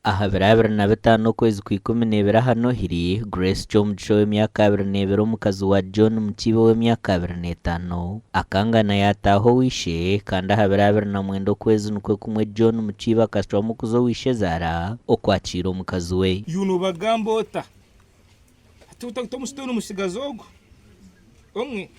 aha birabira na bitano kwezi kw'ikumi n'ebiri hano hiri Grace Jomugisha w'emyaka 22 omukazi wa John Mukibe w'emyaka 25 akangana yataho wishe kandi aha birabira na mwendo kwezi nikwe kumwe John Mukibe akasitwa mukuzo wishe Zara okwakira omukazi we yuno bagambota tumusitone umusigazogo omwe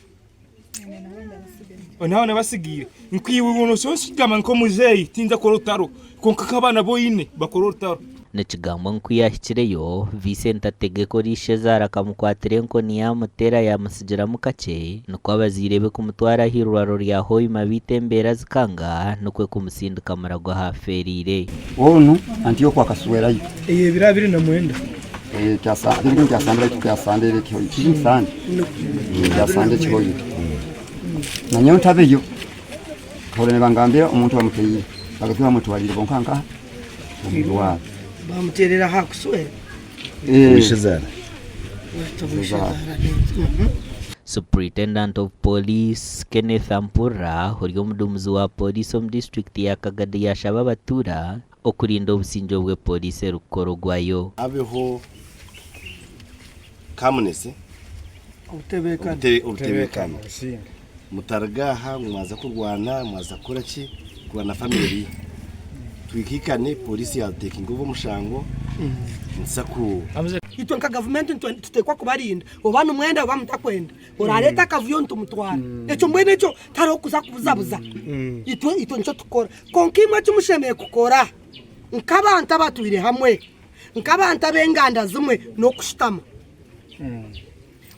naho nabasigiye nkwiwe uno sonse kama nko muzeyi tinza korotaro konka kabana boyine bakorotaro nekigambo nkwiyahikireyo Vincent Ategeko rishe Zara kamukwatire nko niyamutera yamusigira mukake nuko abazirebe kumutwara hirwaro rya Hoima bitembera zikanga nukwe kumusindika maragwa haferire onu antiyo kwa kaswerayo birabiri na mwenda cyasa ndingo cyasandira cyasandire cyo cyisande cyasande cyo nanyo ntabeyo hore nebangambira umuntu bamuteye bagatuba mutwarire bonkanga umurwa bamuterera hakuswera wishizana Superintendent of Police Kenneth Ampura uriyo mudumuzi wa police mu district ya Kagadi yashaba abatura okurinda obusinjo bwe police rukorogwayo abeho kamunese utebekana mutaragaha mwaza kurwana mwaza kuraki kurwana family twikikane polisi ya taking over mushango nsaku itwe nka government tutekwa kubarinda obana umwenda bamutakwenda urareta kavuyo ntumutwara eco mwene eco taro kuza kubuzabuza itwe nco tukora konkimwe cyumushemeye kukora nkabanta batwire hamwe nkabanta benganda zimwe no kushitama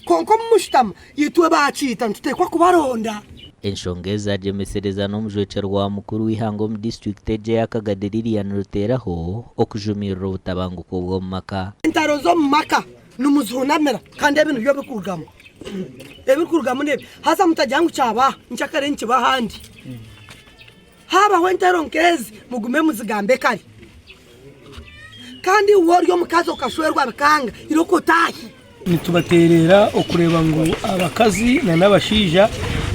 konko mushitama yitwe bacita tutekwa kubaronda enshongeza jemesereza n'omujwece rwa mukuru w'ihango mu district ya Kagadi Lilian Ruteraho okujumirira ubutabanguko bwo maka intaro zo maka numuzunamera kandi ebintu byo bikurugamo nebe haza mutajyangu cyaba ncyakare nkiba handi haba wentero nkezi mugume muzigambe kari kandi uworyo mukazo kashwerwa bikanga iroko tahi nitubaterera okureba ngo abakazi na nabashija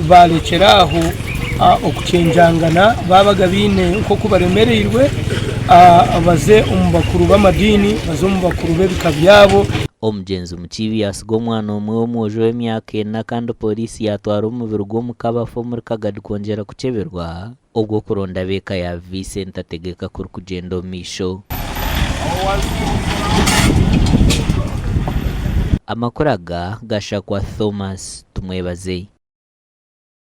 barekeraho okucenjangana babaga bine nko kubaremererwe abaze umubakuru b'amadini bazo mubakuru bebika byabo omugenzi Mukibi yasiga omwana omwe w'omwojo w'emyaka 4 kandi polisi yatwara omubiri gw'omukabafo muri Kagadi kongera kuceberwa obwo kuronda beka ya Vincent Ategeka kuri kugenda omisho amakuraga gashakwa Thomas tumwebaze.